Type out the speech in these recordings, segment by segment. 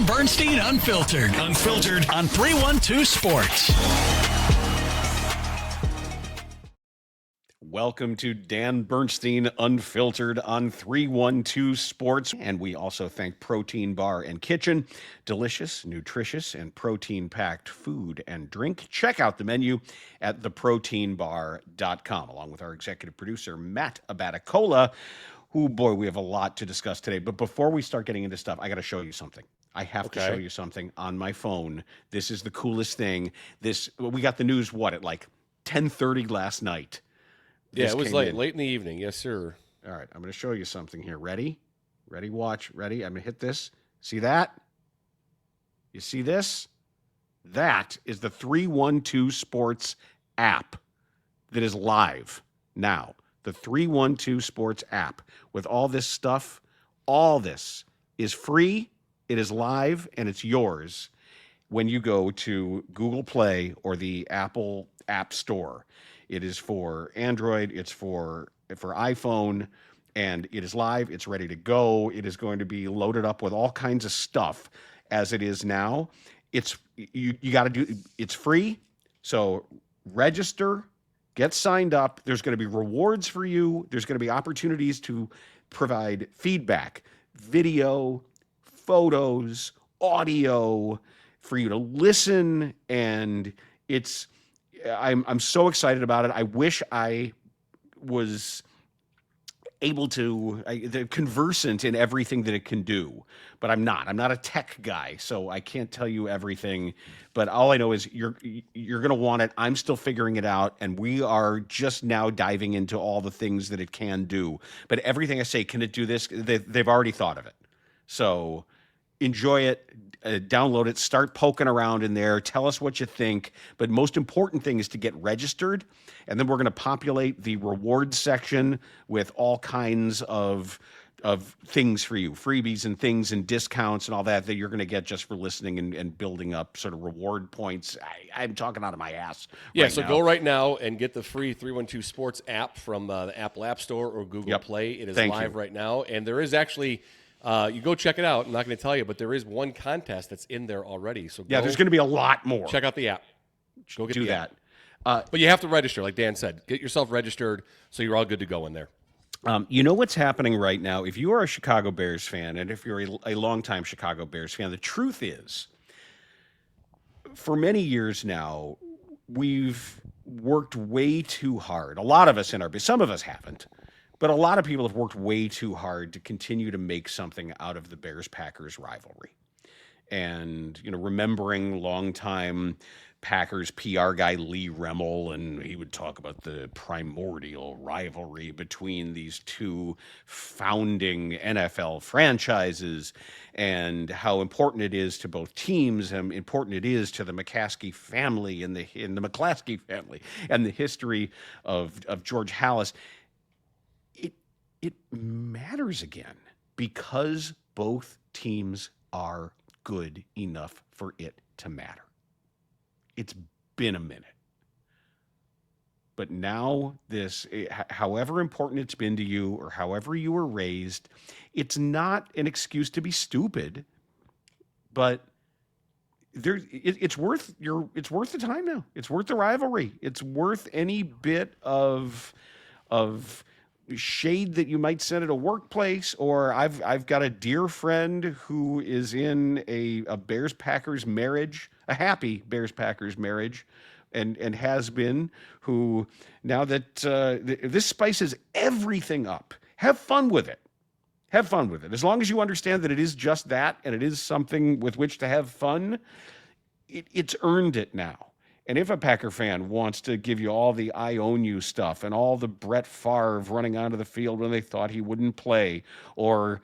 Bernstein Unfiltered. Unfiltered on 312 Sports. Welcome to Dan Bernstein Unfiltered on 312 Sports. And we also thank Protein Bar and Kitchen. Delicious, nutritious, and protein-packed food and drink. Check out the menu at theproteinbar.com, along with our executive producer, Matt Abaticola. Oh, boy, we have a lot to discuss today. But before we start getting into stuff, I got to show you something. I have to show you something on my phone. This is the coolest thing. We got the news, at like 10:30 last night. Yeah, it was late in the evening. Yes, sir. All right, I'm going to show you something here. Ready? Ready, watch. Ready? I'm going to hit this. See that? You see this? That is the 312 Sports app that is live now. The 312 Sports app with all this stuff. All this is free. It is live, and it's yours when you go to Google Play or the Apple App Store. It is for Android, it's for iPhone, and it is live, it's ready to go. It is going to be loaded up with all kinds of stuff as it is now. You got to do it's free. So register, get signed up. There's going to be rewards for you. There's going to be opportunities to provide feedback, video, photos, audio for you to listen, and I'm so excited about it. I wish I was able to conversant in everything that it can do, but I'm not. I'm not a tech guy, so I can't tell you everything. But all I know is you're going to want it. I'm still figuring it out, and we are just now diving into all the things that it can do. But everything I say, can it do this? They've already thought of it. So enjoy it, download it, start poking around in there, tell us what you think. But most important thing is to get registered, and then we're going to populate the rewards section with all kinds of things for you, freebies and things and discounts and all that you're going to get just for listening and building up sort of reward points. I'm talking out of my ass. Yeah, so go right now and get the free 312 Sports app from the Apple App Store or Google Play. It is live right now, and there is actually you go check it out. I'm not going to tell you, but there is one contest that's in there already. So there's going to be a lot more. Check out the app. Go get that. But you have to register, like Dan said. Get yourself registered so you're all good to go in there. You know what's happening right now? If you are a Chicago Bears fan, and if you're a longtime Chicago Bears fan, the truth is, for many years now, we've worked way too hard. A lot of us some of us haven't. But a lot of people have worked way too hard to continue to make something out of the Bears-Packers rivalry. And, remembering longtime Packers PR guy Lee Remmel, and he would talk about the primordial rivalry between these two founding NFL franchises and how important it is to both teams and important it is to the McCaskey family and the McClaskey family and the history of George Halas. It matters again because both teams are good enough for it to matter. It's been a minute. But now however important it's been to you or however you were raised, it's not an excuse to be stupid, but it's worth the time now. It's worth the rivalry. It's worth any bit of shade that you might send at a workplace, or I've got a dear friend who is in a Bears-Packers marriage, a happy Bears-Packers marriage, and has been, who now that this spices everything up. Have fun with it. Have fun with it. As long as you understand that it is just that, and it is something with which to have fun, it's earned it now. And if a Packer fan wants to give you all the I own you stuff and all the Brett Favre running onto the field when they thought he wouldn't play, and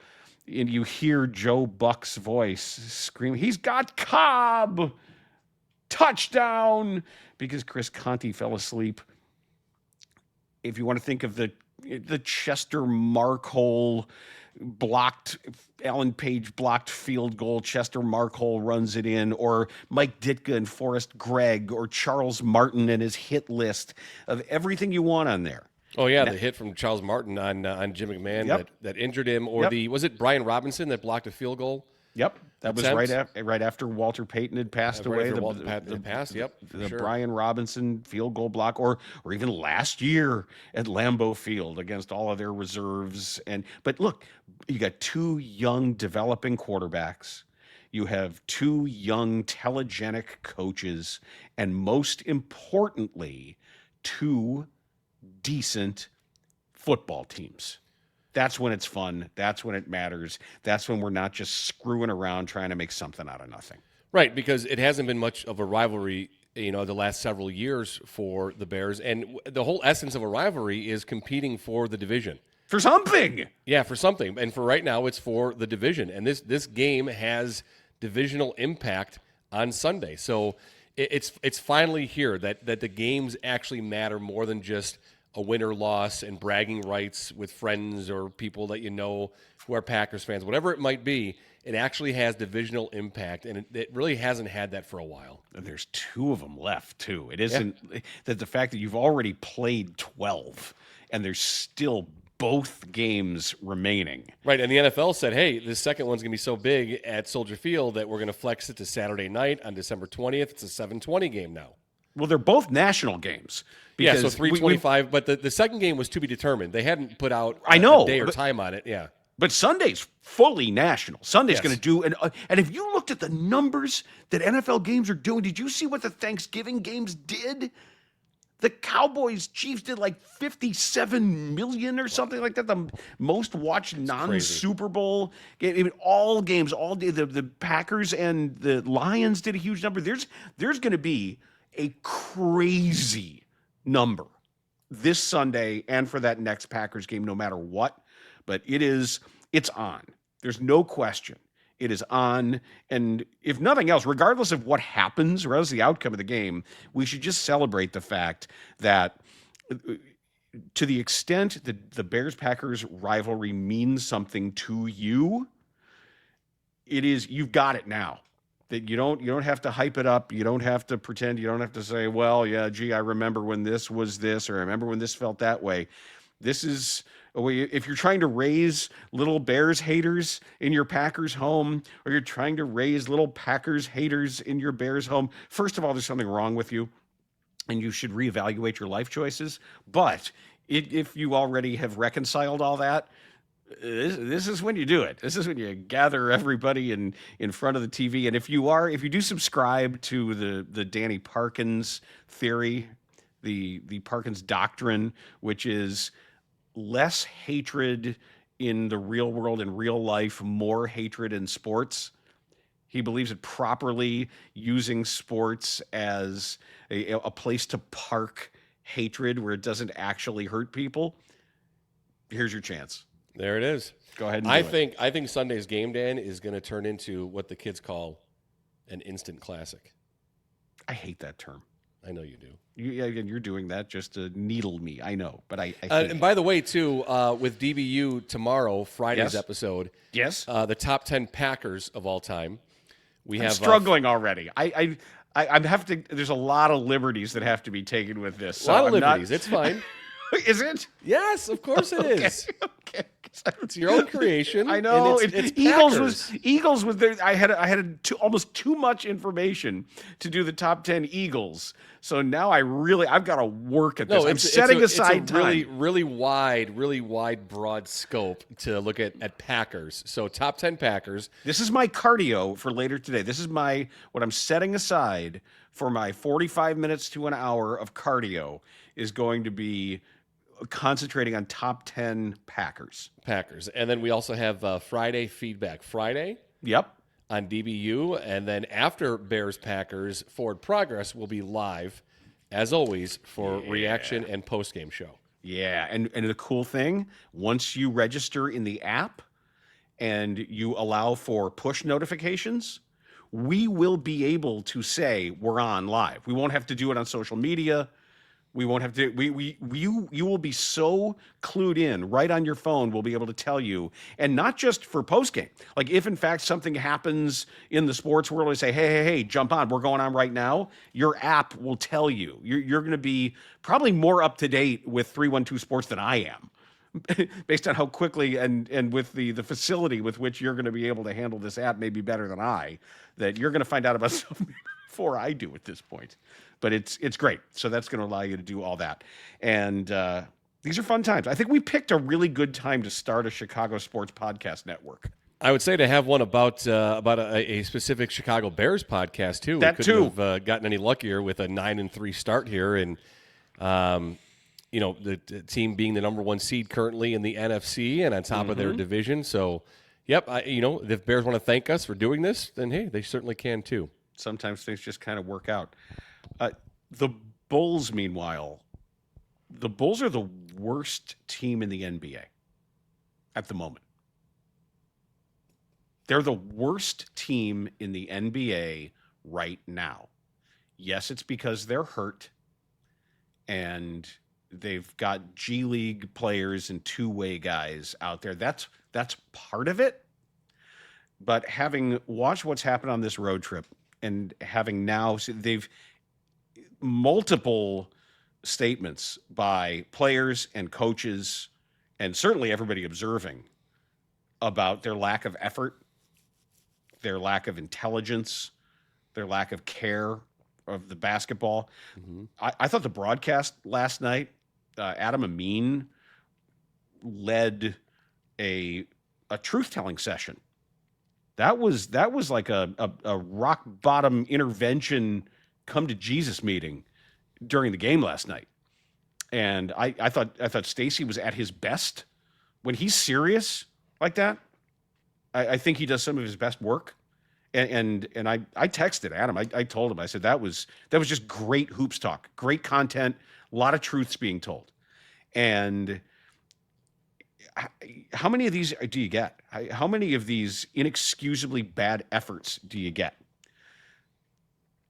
you hear Joe Buck's voice scream, "He's got Cobb! Touchdown!" because Chris Conte fell asleep. If you want to think of the Chester Markole Alan Page blocked field goal, Chester Markole runs it in, or Mike Ditka and Forrest Gregg, or Charles Martin and his hit list of everything you want on there. Oh, yeah, the hit from Charles Martin on Jim McMahon that injured him, or was it Brian Robinson that blocked a field goal Yep. That was right after Walter Payton had passed away. Right after Walter Payton had passed, yep. The Brian Robinson field goal block, or even last year at Lambeau Field against all of their reserves. But look, you got two young developing quarterbacks. You have two young telegenic coaches, and most importantly, two decent football teams. That's when it's fun. That's when it matters. That's when we're not just screwing around trying to make something out of nothing. Right, because it hasn't been much of a rivalry, the last several years for the Bears. And the whole essence of a rivalry is competing for the division. For something. Yeah, for something. And for right now, it's for the division. And this game has divisional impact on Sunday. So it's finally here that the games actually matter more than just a win or loss and bragging rights with friends or people that who are Packers fans, whatever it might be. It actually has divisional impact, and it really hasn't had that for a while. And there's two of them left, too. It isn't that the fact that you've already played 12 and there's still both games remaining. Right, and the NFL said, hey, this second one's going to be so big at Soldier Field that we're going to flex it to Saturday night on December 20th. It's a 7:20 game now. Well, they're both national games. Yeah, so 3:25, but the second game was to be determined. They hadn't put out a day or time on it, yeah. But Sunday's fully national. Sunday's going to do, and if you looked at the numbers that NFL games are doing, did you see what the Thanksgiving games did? The Cowboys-Chiefs did like 57 million or something like that. The most watched non-Super Bowl game. I mean, all games, all day. The Packers and the Lions did a huge number. There's going to be a crazy number this Sunday and for that next Packers game, no matter what. But it's on. There's no question. It is on. And if nothing else, regardless of what happens, regardless of the outcome of the game, we should just celebrate the fact that to the extent that the Bears-Packers rivalry means something to you, you've got it now. That you don't have to hype it up. You don't have to pretend. You don't have to say, well, yeah, gee, I remember when this was this, or I remember when this felt that way. This is a way, if you're trying to raise little Bears haters in your Packers home, or you're trying to raise little Packers haters in your Bears home, first of all, there's something wrong with you, and you should reevaluate your life choices. But if you already have reconciled all that, this is when you do it. This is when you gather everybody in front of the TV. And if you do subscribe to the Danny Parkins theory, the Parkins doctrine, which is less hatred in the real world, in real life, more hatred in sports. He believes that properly using sports as a place to park hatred where it doesn't actually hurt people. Here's your chance. There it is. Go ahead and I think Sunday's game, Dan, is going to turn into what the kids call an instant classic. I hate that term. I know you do. You're doing that just to needle me. I know, but I and by the way, too, with DBU tomorrow, Friday's episode. Yes. The top 10 Packers of all time. I'm struggling already. I have to. There's a lot of liberties that have to be taken with this. So a lot of liberties. It's fine. Is it? Yes, of course it is. Okay. It's your own creation. I know. It's Eagles was there. I had almost too much information to do the top 10 Eagles. So now I've got to work at this. I'm setting aside time. Really wide, broad scope to look at Packers. So top 10 Packers. This is my cardio for later today. This is what I'm setting aside for my 45 minutes to an hour of cardio is going to be concentrating on top 10 Packers. And then we also have Friday Feedback Friday. Yep. On DBU. And then after Bears-Packers, Forward Progress will be live, as always, for reaction and post-game show. Yeah. And the cool thing, once you register in the app and you allow for push notifications, we will be able to say we're on live. We won't have to do it on social media. We won't have to. You will be so clued in right on your phone. We'll be able to tell you, and not just for postgame. Like if in fact something happens in the sports world, we say, hey, jump on. We're going on right now. Your app will tell you. You're going to be probably more up to date with 312 Sports than I am. based on how quickly and with the facility with which you're going to be able to handle this app, maybe better than I, that you're going to find out about stuff before I do at this point. But it's great. So that's going to allow you to do all that. And these are fun times. I think we picked a really good time to start a Chicago sports podcast network. I would say to have one about a specific Chicago Bears podcast too. That we couldn't have gotten any luckier with a 9-3 start here, and the team being the number 1 seed currently in the NFC and on top of their division. So, yep, if Bears want to thank us for doing this, then hey, they certainly can too. Sometimes things just kind of work out. The Bulls, meanwhile, the Bulls are the worst team in the NBA at the moment. They're the worst team in the NBA right now. Yes, it's because they're hurt and they've got G League players and two-way guys out there. That's part of it. But having watched what's happened on this road trip and having now, they've multiple statements by players and coaches and certainly everybody observing about their lack of effort, their lack of intelligence, their lack of care of the basketball. I thought the broadcast last night, Adam Amin led a truth-telling session. That was like a rock bottom intervention, come to Jesus meeting during the game last night. And I thought Stacey was at his best when he's serious like that. I think he does some of his best work. And I texted Adam. I told him, I said, that was just great hoops talk, great content, a lot of truths being told. And how many of these do you get? How many of these inexcusably bad efforts do you get?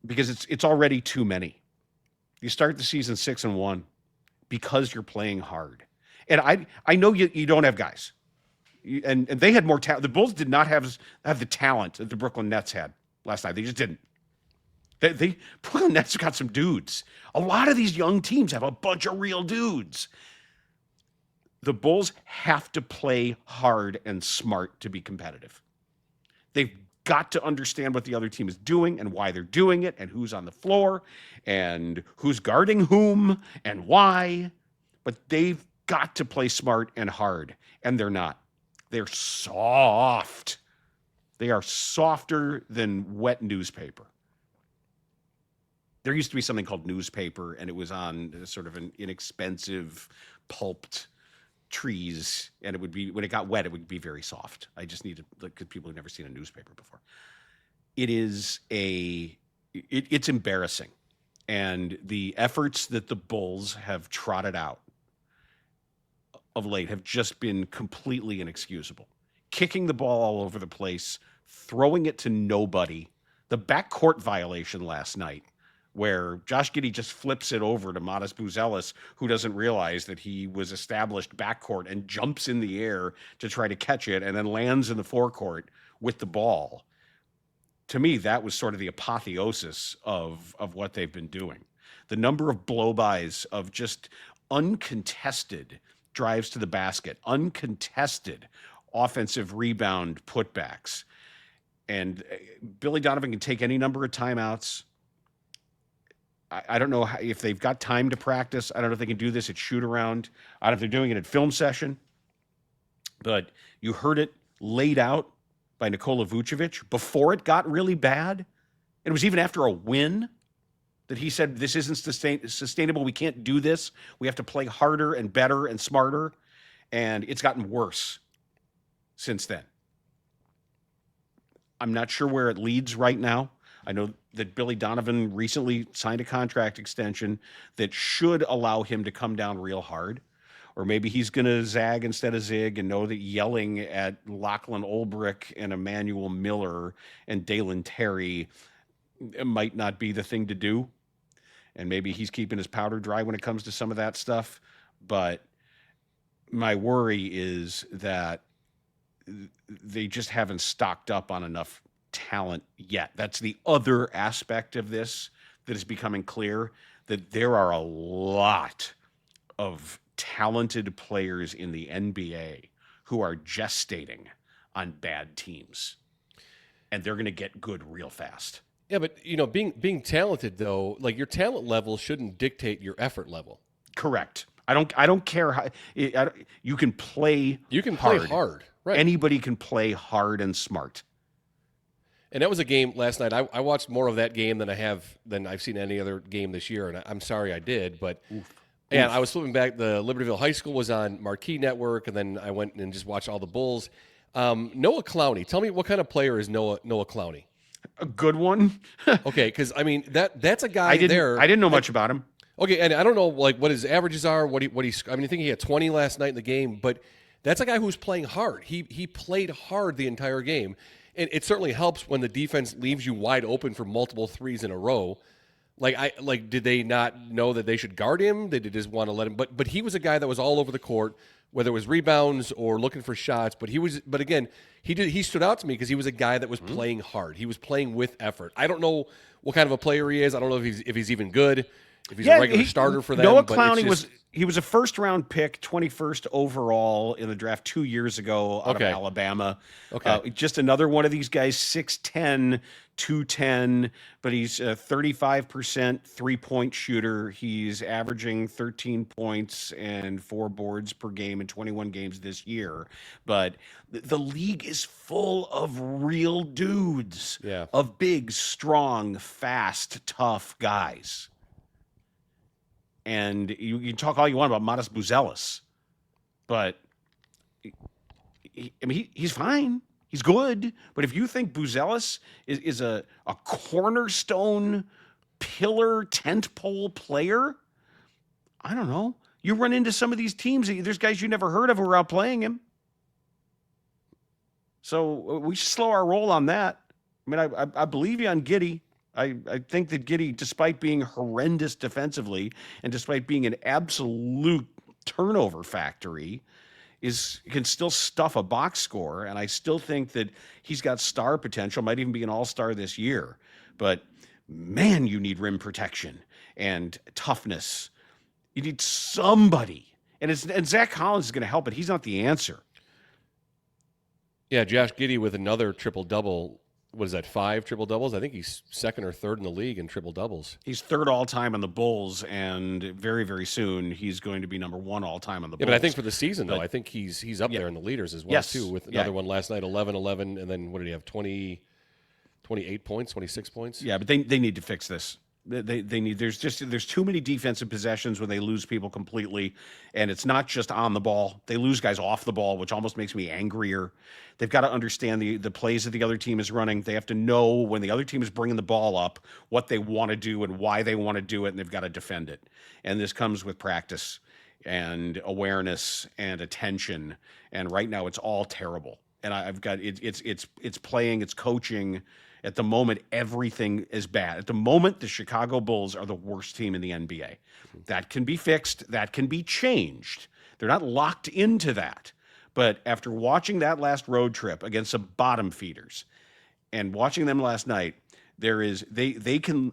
Because it's already too many. You start the season 6-1 because you're playing hard. And I know you don't have guys. And they had more talent. The Bulls did not have the talent that the Brooklyn Nets had last night. They just didn't. They Brooklyn Nets got some dudes. A lot of these young teams have a bunch of real dudes. The Bulls have to play hard and smart to be competitive. They've got to understand what the other team is doing and why they're doing it and who's on the floor and who's guarding whom and why. But they've got to play smart and hard, and they're not. They're soft. They are softer than wet newspaper. There used to be something called newspaper, and it was on sort of an inexpensive, pulped trees, and it would be, when it got wet, it would be very soft. I just needed, like, people who've never seen a newspaper before. It's embarrassing. And the efforts that the Bulls have trotted out of late have just been completely inexcusable. Kicking the ball all over the place, throwing it to nobody. The backcourt violation last night, where Josh Giddey just flips it over to Modest Buzelis, who doesn't realize that he was established backcourt and jumps in the air to try to catch it and then lands in the forecourt with the ball. To me, that was sort of the apotheosis of what they've been doing. The number of blow-bys of just uncontested drives to the basket, uncontested offensive rebound putbacks. And Billy Donovan can take any number of timeouts. I don't know if they've got time to practice. I don't know if they can do this at shoot around. I don't know if they're doing it at film session. But you heard it laid out by Nikola Vucevic before it got really bad. And it was even after a win that he said, this isn't sustainable. We can't do this. We have to play harder and better and smarter. And it's gotten worse since then. I'm not sure where it leads right now. I know that Billy Donovan recently signed a contract extension that should allow him to come down real hard. Or maybe he's going to zag instead of zig and know that yelling at Lachlan Olbrich and Emmanuel Miller and Dalen Terry might not be the thing to do. And maybe he's keeping his powder dry when it comes to some of that stuff. But my worry is that they just haven't stocked up on enough talent yet. That's the other aspect of this that is becoming clear, that there are a lot of talented players in the NBA who are gestating on bad teams, and they're going to get good real fast. Yeah, but being talented though, like your talent level shouldn't dictate your effort level. Correct. I don't care how you can play. You can play hard. Right. Anybody can play hard and smart. And that was a game last night. I watched more of that game than I've seen any other game this year, and I'm sorry I did, but. And I was flipping back. The Libertyville High School was on Marquee Network, and then I went and just watched all the Bulls. Noah Clowney. Tell me, what kind of player is Noah Clowney? A good one. Okay, because I mean that's a guy I didn't know much about him. Okay, and I don't know like what his averages are. I think he had 20 last night in the game, but that's a guy who's playing hard. He played hard the entire game, and it certainly helps when the defense leaves you wide open for multiple threes in a row. Did they not know that they should guard him? They just want to let him. But he was a guy that was all over the court, whether it was rebounds or looking for shots. But again, he stood out to me because he was a guy that was playing hard. He was playing with effort. I don't know what kind of a player he is. I don't know if he's even good. If he's a regular starter for them. Noah Clowney was a first-round pick, 21st overall in the draft 2 years ago out of Alabama. Okay. Just another one of these guys, 6'10", 210, but he's a 35% three-point shooter. He's averaging 13 points and 4 boards per game in 21 games this year. But the league is full of real dudes, of big, strong, fast, tough guys. And you can talk all you want about Modest Buzelis, but he's fine. He's good. But if you think Buzelis is a cornerstone, pillar, tentpole player, I don't know. You run into some of these teams. There's guys you never heard of who are outplaying him. So we should slow our roll on that. I mean, I believe you on Giddey. I think that Giddey, despite being horrendous defensively and despite being an absolute turnover factory, can still stuff a box score. And I still think that he's got star potential, might even be an all-star this year. But, man, you need rim protection and toughness. You need somebody. And Zach Collins is going to help, but he's not the answer. Yeah, Josh Giddey with another triple-double. What is that, 5 triple-doubles? I think he's second or third in the league in triple-doubles. He's third all-time on the Bulls, and very, very soon he's going to be number 1 all-time on the Bulls. Yeah, but I think for the season, though, I think he's up there in the leaders as well, too, with another one last night, 11, and then what did he have, 28 points, 26 points? Yeah, but they need to fix this. They need. There's too many defensive possessions when they lose people completely, and it's not just on the ball. They lose guys off the ball, which almost makes me angrier. They've got to understand the plays that the other team is running. They have to know when the other team is bringing the ball up what they want to do and why they want to do it, and they've got to defend it. And this comes with practice and awareness and attention. And right now, it's all terrible. And I've got it's playing, it's coaching. At the moment, everything is bad. At the moment, the Chicago Bulls are the worst team in the NBA. That can be fixed. That can be changed. They're not locked into that. But after watching that last road trip against some bottom feeders and watching them last night, they can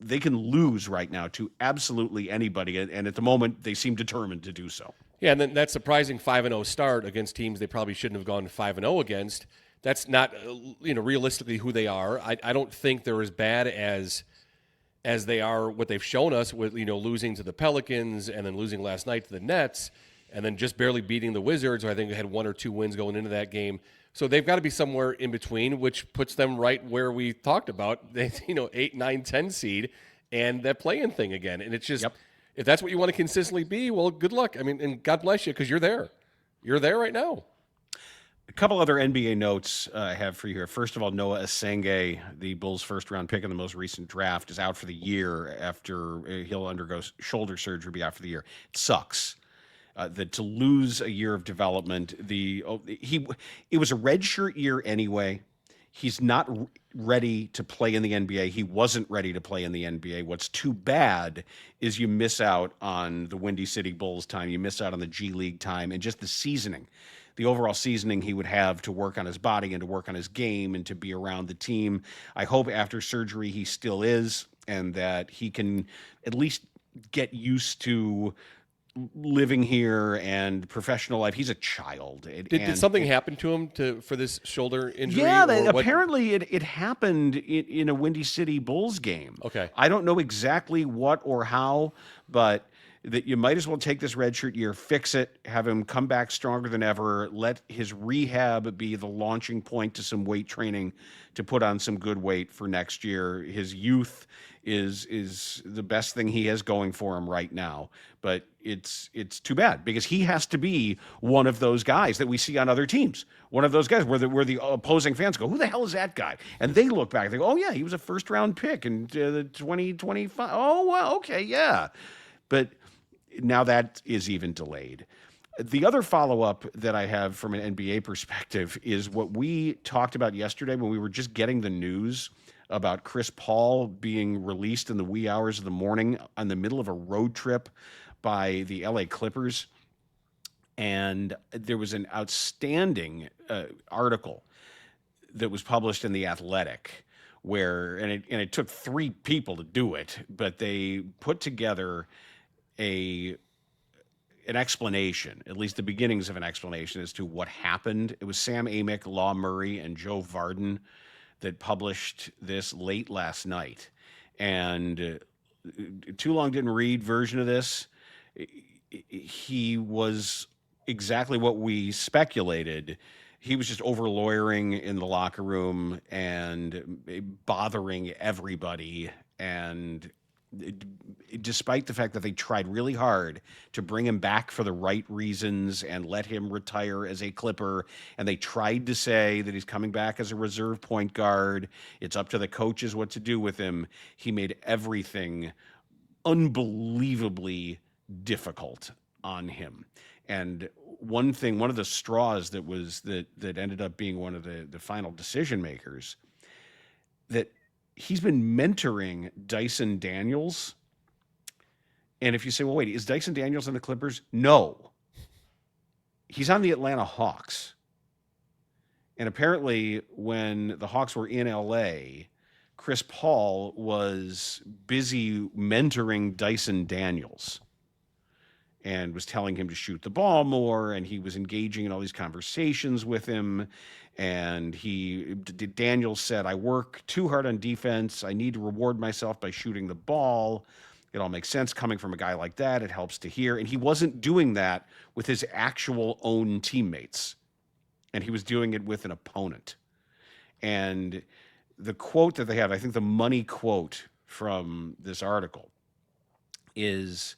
lose right now to absolutely anybody. And at the moment, they seem determined to do so. Yeah, and then that surprising 5-0 start against teams they probably shouldn't have gone 5-0 against. That's not, realistically who they are. I don't think they're as bad as they are what they've shown us with, losing to the Pelicans and then losing last night to the Nets and then just barely beating the Wizards. I think they had 1 or 2 wins going into that game. So they've got to be somewhere in between, which puts them right where we talked about, 8, 9, 10 seed and that play-in thing again. And it's just, if that's what you want to consistently be, well, good luck. I mean, and God bless you because you're there. You're there right now. A couple other NBA notes I have for you here. First of all, Noah Asenge, the Bulls' first-round pick in the most recent draft, is out for the year after he'll undergo shoulder surgery, be out for the year. It sucks that to lose a year of development. It was a redshirt year anyway. He's not ready to play in the NBA. He wasn't ready to play in the NBA. What's too bad is you miss out on the Windy City Bulls time. You miss out on the G League time and just the seasoning. The overall seasoning he would have to work on his body and to work on his game and to be around the team. I hope after surgery he still is and that he can at least get used to living here and professional life. He's a child. Did something happen to him for this shoulder injury? Yeah, apparently it happened in a Windy City Bulls game. Okay. I don't know exactly what or how, but that you might as well take this redshirt year, fix it, have him come back stronger than ever, let his rehab be the launching point to some weight training to put on some good weight for next year. His youth is the best thing he has going for him right now. But it's too bad because he has to be one of those guys that we see on other teams. One of those guys where the opposing fans go, who the hell is that guy? And they look back, they go, oh yeah, he was a first round pick in 2025. Oh, well, okay, yeah. But now that is even delayed. The other follow-up that I have from an NBA perspective is what we talked about yesterday when we were just getting the news about Chris Paul being released in the wee hours of the morning in the middle of a road trip by the LA Clippers. And there was an outstanding article that was published in The Athletic where, and it took 3 people to do it, but they put together an explanation, at least the beginnings of an explanation as to what happened. It was Sam Amick, Law Murray, and Joe Varden that published this late last night. And Too Long Didn't Read version of this, he was exactly what we speculated. He was just over lawyering in the locker room and bothering everybody. And despite the fact that they tried really hard to bring him back for the right reasons and let him retire as a Clipper, and they tried to say that he's coming back as a reserve point guard, it's up to the coaches what to do with him, he made everything unbelievably difficult on him. And one of the straws that ended up being one of the final decision makers, that he's been mentoring Dyson Daniels. And if you say, well, wait, is Dyson Daniels on the Clippers? No. He's on the Atlanta Hawks. And apparently when the Hawks were in LA, Chris Paul was busy mentoring Dyson Daniels and was telling him to shoot the ball more, and he was engaging in all these conversations with him. And Daniels said, I work too hard on defense. I need to reward myself by shooting the ball. It all makes sense coming from a guy like that. It helps to hear. And he wasn't doing that with his actual own teammates. And he was doing it with an opponent. And the quote that they have, I think the money quote from this article, is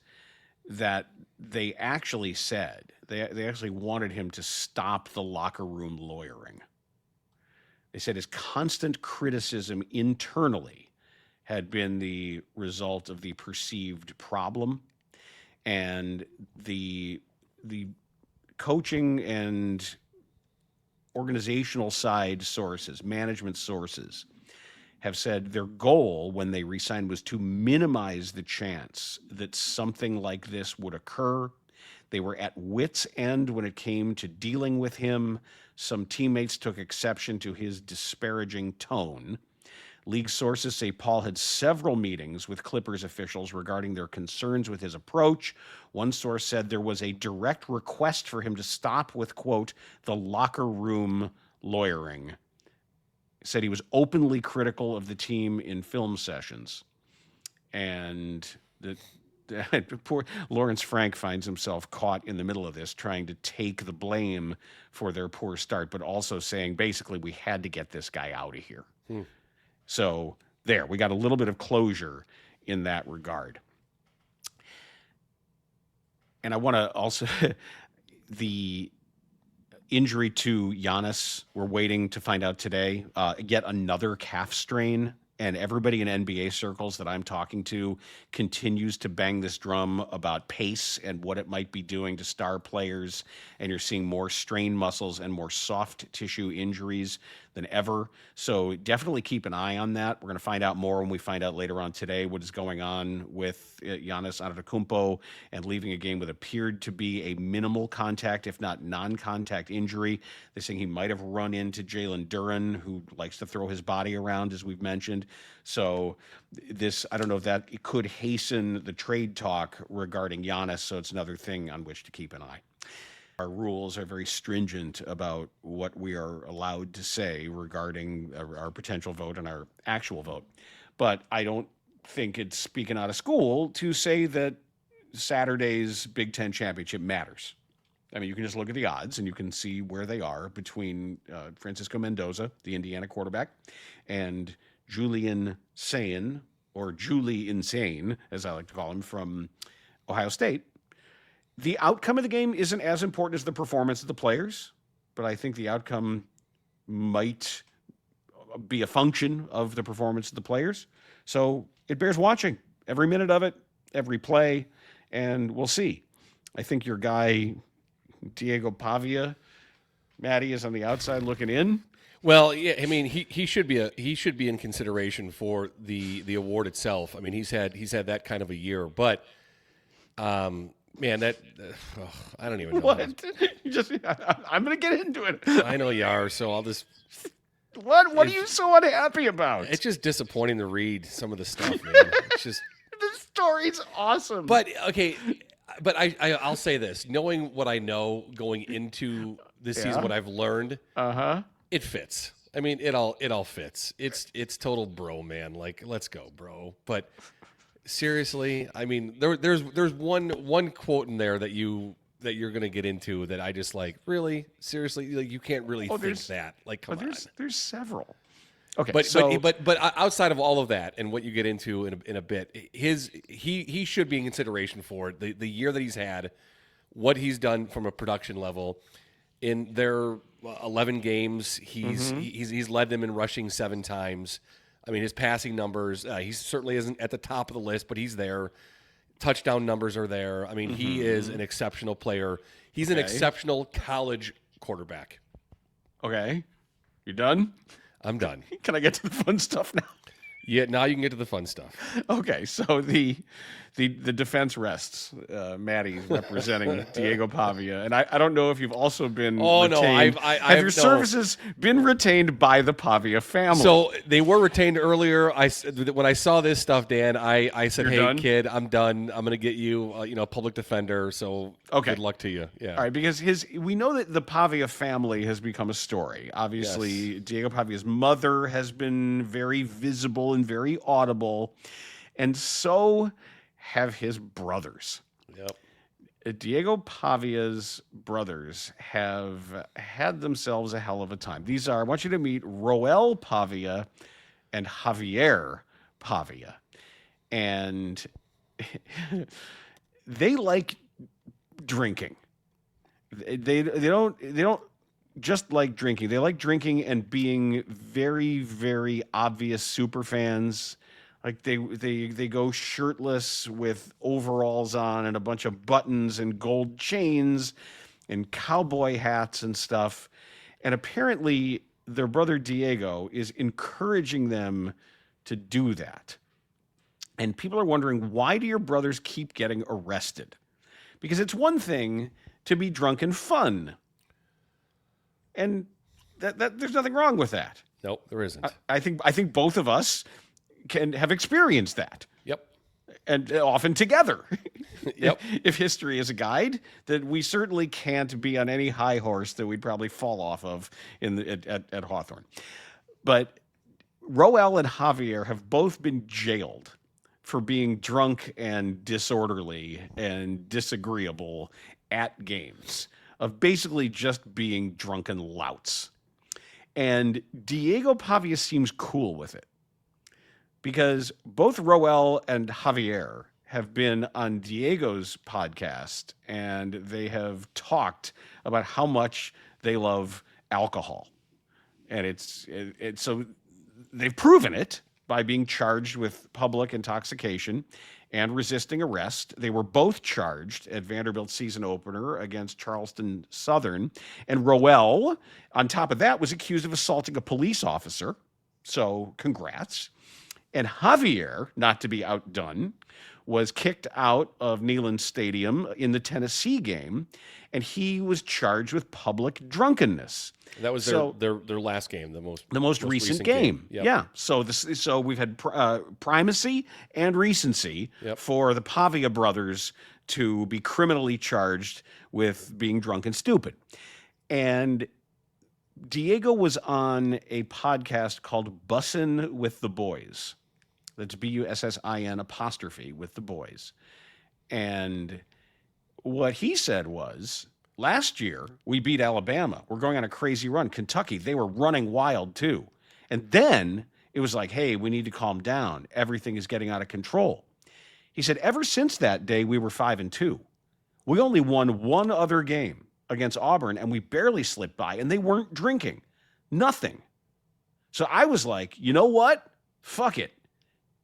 that they actually said, they actually wanted him to stop the locker room lawyering. They said his constant criticism internally had been the result of the perceived problem, and the coaching and organizational side sources, management sources, have said their goal when they re-signed was to minimize the chance that something like this would occur. They were at wit's end when it came to dealing with him. Some teammates took exception to his disparaging tone. League sources say Paul had several meetings with Clippers officials regarding their concerns with his approach. One source said there was a direct request for him to stop with, quote, the locker room lawyering. Said he was openly critical of the team in film sessions. And poor Lawrence Frank finds himself caught in the middle of this, trying to take the blame for their poor start, but also saying, basically, we had to get this guy out of here. So there, we got a little bit of closure in that regard. And I want to also, the injury to Giannis, we're waiting to find out today, yet another calf strain. And everybody in NBA circles that I'm talking to continues to bang this drum about pace and what it might be doing to star players. And you're seeing more strained muscles and more soft tissue injuries than ever. So definitely keep an eye on that. We're going to find out more when we find out later on today what is going on with Giannis Antetokounmpo and leaving a game with appeared to be a minimal contact, if not non-contact injury. They're saying he might have run into Jalen Duren, who likes to throw his body around, as we've mentioned. So this, I don't know if that it could hasten the trade talk regarding Giannis. So it's another thing on which to keep an eye. Our rules are very stringent about what we are allowed to say regarding our potential vote and our actual vote. But I don't think it's speaking out of school to say that Saturday's Big Ten championship matters. I mean, you can just look at the odds and you can see where they are between Francisco Mendoza, the Indiana quarterback, and Julian Sayin, or Julie Insane, as I like to call him, from Ohio State. The outcome of the game isn't as important as the performance of the players, but I think the outcome might be a function of the performance of the players. So it bears watching every minute of it, every play, and we'll see. I think your guy, Diego Pavia, Maddie, is on the outside looking in. Well, yeah, I mean, he should be in consideration for the award itself. I mean, he's had that kind of a year, but man, I don't even know. What? I'm going to get into it. I know you are, so I'll just. What are you so unhappy about? It's just disappointing to read some of the stuff, man. It's just the story's awesome. But okay, but I'll say this: knowing what I know going into this season, what I've learned, it fits. I mean, it all fits. It's total bro, man. Like, let's go, bro. But seriously, I mean, there's one quote in there that you're gonna get into that I just like. Really, seriously, like, you can't really think that. Like, come on. There's several. Okay, but outside of all of that and what you get into in a bit, he should be in consideration for the year that he's had, what he's done from a production level. In their 11 games, he's led them in rushing 7 times. I mean, his passing numbers, he certainly isn't at the top of the list, but he's there. Touchdown numbers are there. I mean, he is an exceptional player. He's an exceptional college quarterback. Okay. You done? I'm done. Can I get to the fun stuff now? Yeah, now you can get to the fun stuff. Okay, so the defense rests. Maddie representing Diego Pavia, and I don't know if you've also been. retained. No, have your services been retained by the Pavia family? So they were retained earlier. When I saw this stuff, Dan, I said, You're "Hey, done? kid, I'm done. I'm going to get you, a public defender. So good luck to you." Yeah. All right, because we know that the Pavia family has become a story. Obviously, Diego Pavia's mother has been very visible and very audible, and so have his brothers. Yep. Diego Pavia's brothers have had themselves a hell of a time. These are, I want you to meet Roel Pavia and Javier Pavia. And they like drinking. They don't just like drinking. They like drinking and being very, very obvious super fans. Like they go shirtless with overalls on and a bunch of buttons and gold chains and cowboy hats and stuff. And apparently their brother Diego is encouraging them to do that. And people are wondering, why do your brothers keep getting arrested? Because it's one thing to be drunk and fun. And that there's nothing wrong with that. Nope, there isn't. I think both of us can have experienced that. Yep. And often together. Yep. If history is a guide, that we certainly can't be on any high horse that we'd probably fall off of at Hawthorne. But Roel and Javier have both been jailed for being drunk and disorderly and disagreeable at games, of basically just being drunken louts. And Diego Pavia seems cool with it, because both Roel and Javier have been on Diego's podcast, and they have talked about how much they love alcohol. And it's so they've proven it. by being charged with public intoxication and resisting arrest. They were both charged at Vanderbilt's season opener against Charleston Southern. And Roel, on top of that, was accused of assaulting a police officer. So congrats. And Javier, not to be outdone, was kicked out of Neyland Stadium in the Tennessee game, and he was charged with public drunkenness. That was their last game, the most recent game. Yep. Yeah. So we've had primacy and recency for the Pavia brothers to be criminally charged with being drunk and stupid. And Diego was on a podcast called Bussin' with the Boys. That's BUSSIN' with the boys. And what he said was, last year we beat Alabama. We're going on a crazy run. Kentucky, they were running wild too. And then it was like, hey, we need to calm down. Everything is getting out of control. He said, ever since that day, we were 5-2. We only won one other game against Auburn, and we barely slipped by, and they weren't drinking. Nothing. So I was like, you know what? Fuck it.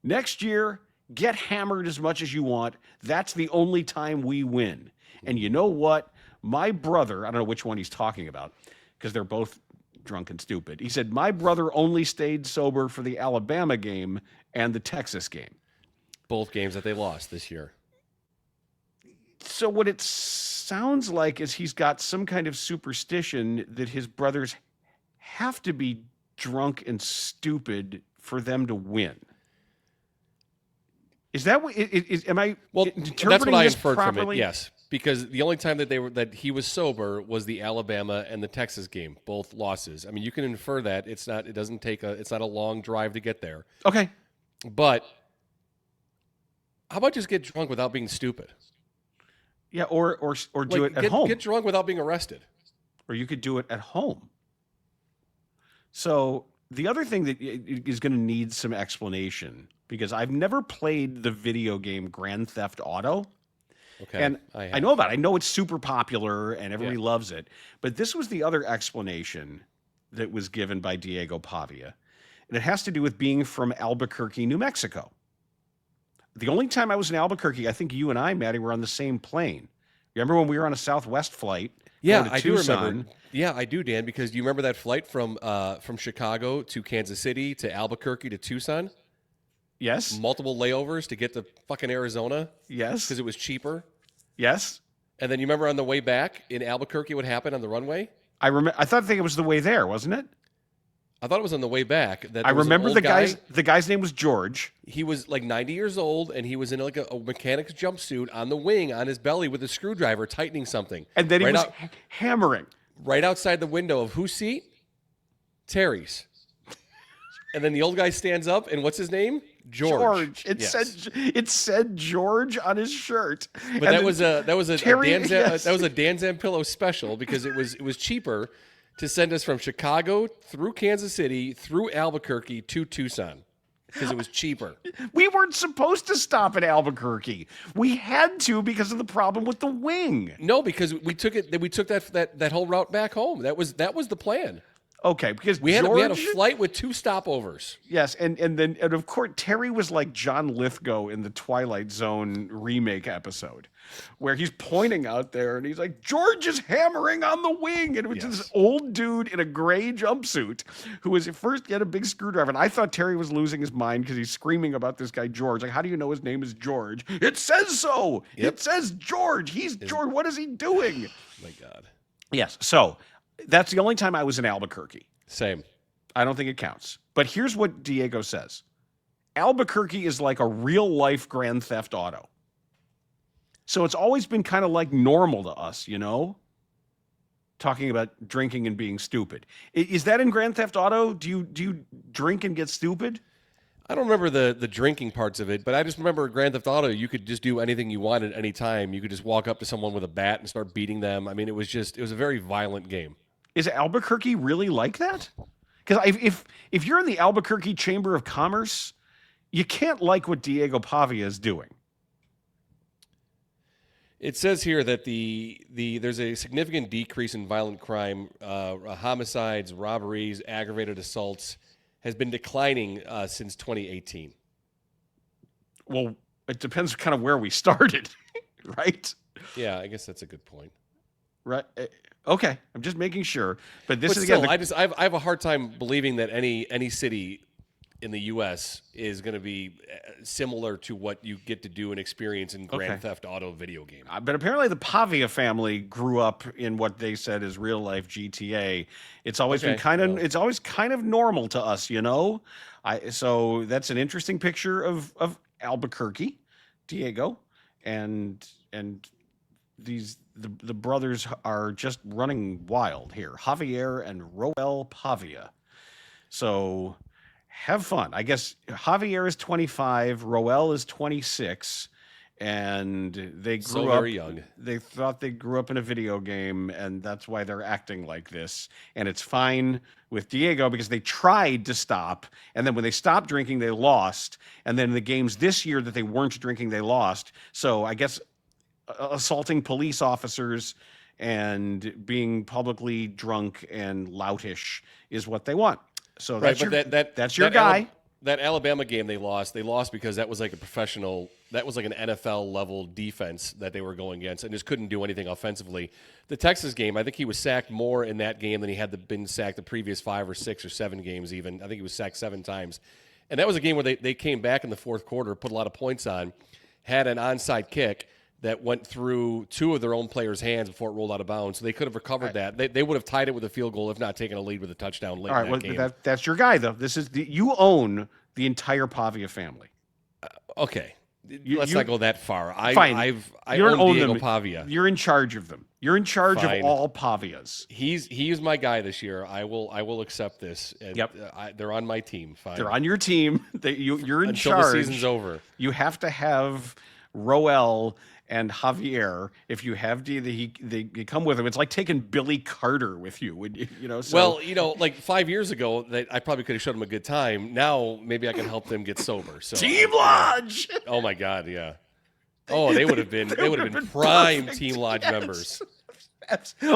Next year, get hammered as much as you want. That's the only time we win. And you know what? My brother, I don't know which one he's talking about because they're both drunk and stupid. He said, my brother only stayed sober for the Alabama game and the Texas game. Both games that they lost this year. So what it sounds like is he's got some kind of superstition that his brothers have to be drunk and stupid for them to win. Is that what? Am I interpreting that's what I this inferred properly? from it. Yes, because the only time that he was sober was the Alabama and the Texas game, both losses. I mean, you can infer that it's not a long drive to get there. Okay, but how about just get drunk without being stupid? Yeah, or do it at home. Get drunk without being arrested. Or you could do it at home. So the other thing that is going to need some explanation, because I've never played the video game Grand Theft Auto. Okay. And I know about it. I know it's super popular and everybody loves it. But this was the other explanation that was given by Diego Pavia. And it has to do with being from Albuquerque, New Mexico. The only time I was in Albuquerque, I think you and I, Maddie, were on the same plane. Remember when we were on a Southwest flight? Yeah, I do remember. Yeah, I do, Dan, because you remember that flight from Chicago to Kansas City to Albuquerque to Tucson? Yes. Multiple layovers to get to fucking Arizona? Yes. Because it was cheaper? Yes. And then you remember on the way back in Albuquerque what happened on the runway? I think it was the way there, wasn't it? I thought it was on the way back. I remember the guy's name was George. He was like 90 years old, and he was in like a mechanic's jumpsuit on the wing on his belly with a screwdriver tightening something. And then he was hammering. Right outside the window of whose seat? Terry's. And then the old guy stands up, and what's his name? George. It said George on his shirt. But that was a Dan Zampillo special because it was cheaper to send us from Chicago through Kansas City through Albuquerque to Tucson because it was cheaper. We weren't supposed to stop at Albuquerque. We had to because of the problem with the wing. No, because we took that whole route back home. That was the plan. Okay, because we had a flight with 2 stopovers. Yes, and of course Terry was like John Lithgow in the Twilight Zone remake episode, where he's pointing out there and he's like, George is hammering on the wing, and it was this old dude in a gray jumpsuit who was at first he had a big screwdriver, and I thought Terry was losing his mind because he's screaming about this guy George. Like, how do you know his name is George? It says so. Yep. It says George. He's George. What is he doing? My God. Yes. So. That's the only time I was in Albuquerque. Same. I don't think it counts. But here's what Diego says. Albuquerque is like a real-life Grand Theft Auto. So it's always been kind of like normal to us, you know? Talking about drinking and being stupid. Is that in Grand Theft Auto? Do you drink and get stupid? I don't remember the drinking parts of it, but I just remember Grand Theft Auto, you could just do anything you wanted at any time. You could just walk up to someone with a bat and start beating them. I mean, it was a very violent game. Is Albuquerque really like that? Because if you're in the Albuquerque Chamber of Commerce, you can't like what Diego Pavia is doing. It says here that there's a significant decrease in violent crime, homicides, robberies, aggravated assaults has been declining since 2018. Well, it depends kind of where we started, right? Yeah, I guess that's a good point. Right. Okay. I'm just making sure. But this But is still, again. I have a hard time believing that any city in the U.S. is going to be similar to what you get to do and experience in Grand Theft Auto video game. But apparently the Pavia family grew up in what they said is real life GTA. It's always been it's always kind of normal to us, you know? So that's an interesting picture of Albuquerque, Diego, and the brothers are just running wild here. Javier and Roel Pavia. So have fun. I guess Javier is 25, Roel is 26, and they grew up very young. They thought they grew up in a video game, and that's why they're acting like this. And it's fine with Diego because they tried to stop, and then when they stopped drinking, they lost. And then the games this year that they weren't drinking, they lost. So I guess assaulting police officers and being publicly drunk and loutish is what they want. So that's that's your guy. That Alabama game they lost because that was like that was like an NFL level defense that they were going against and just couldn't do anything offensively. The Texas game, I think he was sacked more in that game than he had been sacked the previous 5 or 6 or 7 games even. I think he was sacked 7 times. And that was a game where they came back in the fourth quarter, put a lot of points on, had an onside kick that went through 2 of their own players' hands before it rolled out of bounds. So they could have recovered that. They would have tied it with a field goal, if not taken a lead with a touchdown late in that game. That's your guy, though. You own the entire Pavia family. Okay. Let's not go that far. Fine. I own Diego them. Pavia. You're in charge of them. You're in charge Fine. of all Pavias. He is my guy this year. I will accept this. Yep. They're on my team. Fine. They're on your team. You're in Until charge. the season's over. You have to have Roel and Javier. If you have they come with him. It's like taking Billy Carter with you. So. Well, like 5 years ago, I probably could have showed them a good time. Now maybe I can help them get sober. So Team Lodge. Oh my God, yeah. Oh, they would have been prime Team Lodge members.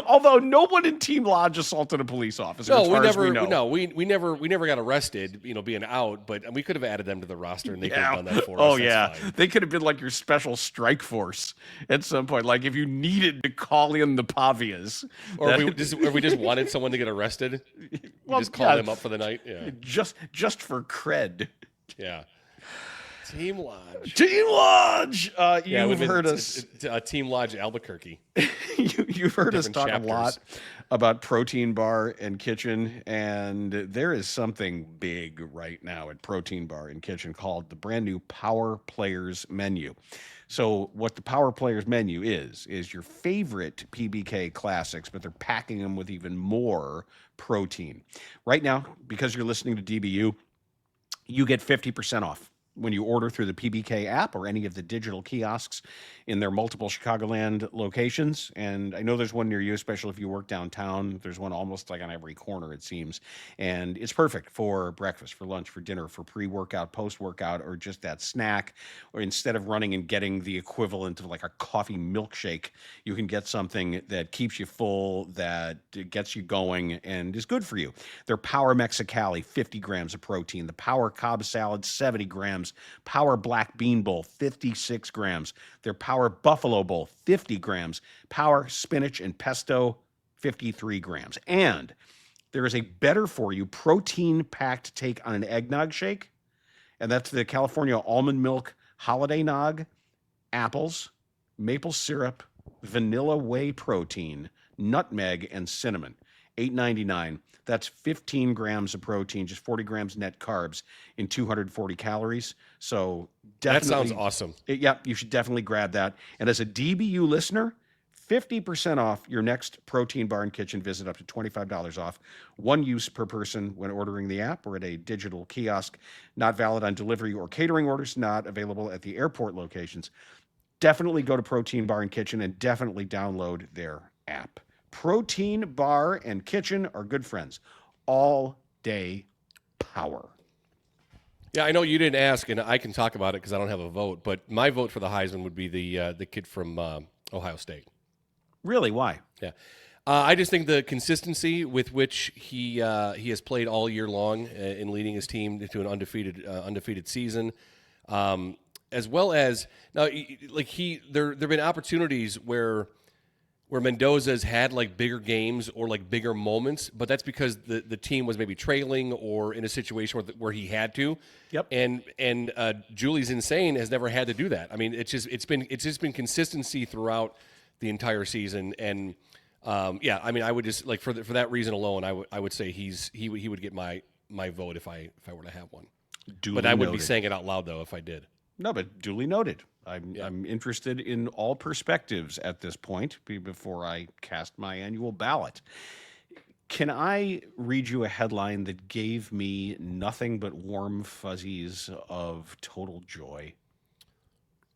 Although no one in Team Lodge assaulted a police officer. No, as far as we know. No, we never got arrested. Being out, but we could have added them to the roster, and they could have done that for us. Oh That's yeah, fine. they could have been like your special strike force at some point. Like if you needed to call in the Pavias, or we just wanted someone to get arrested. We just call them up for the night. Yeah, just for cred. Yeah. Team Lodge. Team Lodge. You've heard us. Team Lodge Albuquerque. You've heard us talk chapters. a lot about Protein Bar and Kitchen, and there is something big right now at Protein Bar and Kitchen called the brand new Power Players menu. So what the Power Players menu is your favorite PBK classics, but they're packing them with even more protein. Right now, because you're listening to DBU, you get 50% off when you order through the PBK app or any of the digital kiosks in their multiple Chicagoland locations. And I know there's one near you, especially if you work downtown. There's one almost like on every corner, it seems. And it's perfect for breakfast, for lunch, for dinner, for pre-workout, post-workout, or just that snack. Or instead of running and getting the equivalent of like a coffee milkshake, you can get something that keeps you full, that gets you going, and is good for you. Their Power Mexicali, 50 grams of protein. The Power Cobb Salad, 70 grams. Power Black Bean Bowl, 56 grams. Their Power Buffalo Bowl, 50 grams. Power Spinach and Pesto, 53 grams. And there is a better for you protein-packed take on an eggnog shake, and that's the California Almond Milk Holiday Nog, apples, maple syrup, vanilla whey protein, nutmeg, and cinnamon. $8.99. That's 15 grams of protein, just 40 grams net carbs in 240 calories. So definitely. That sounds awesome. You should definitely grab that. And as a DBU listener, 50% off your next Protein Bar and Kitchen visit, up to $25 off. One use per person when ordering the app or at a digital kiosk. Not valid on delivery or catering orders. Not available at the airport locations. Definitely go to Protein Bar and Kitchen and definitely download their app. Protein Bar and Kitchen are good friends. All day power. Yeah, I know you didn't ask, and I can talk about it because I don't have a vote. But my vote for the Heisman would be the kid from Ohio State. Really? Why? Yeah, I just think the consistency with which he has played all year long in leading his team to an undefeated season, as well as now, there have been opportunities where Mendoza's had like bigger games or like bigger moments, but that's because the team was maybe trailing or in a situation where he had to. Yep. And Julie's Insane has never had to do that. I mean, it's just been consistency throughout the entire season. And I mean, I would just like for that reason alone, I would say he would get my vote if I were to have one. But I wouldn't be saying it out loud though if I did. No, but duly noted. I'm interested in all perspectives at this point before I cast my annual ballot. Can I read you a headline that gave me nothing but warm fuzzies of total joy?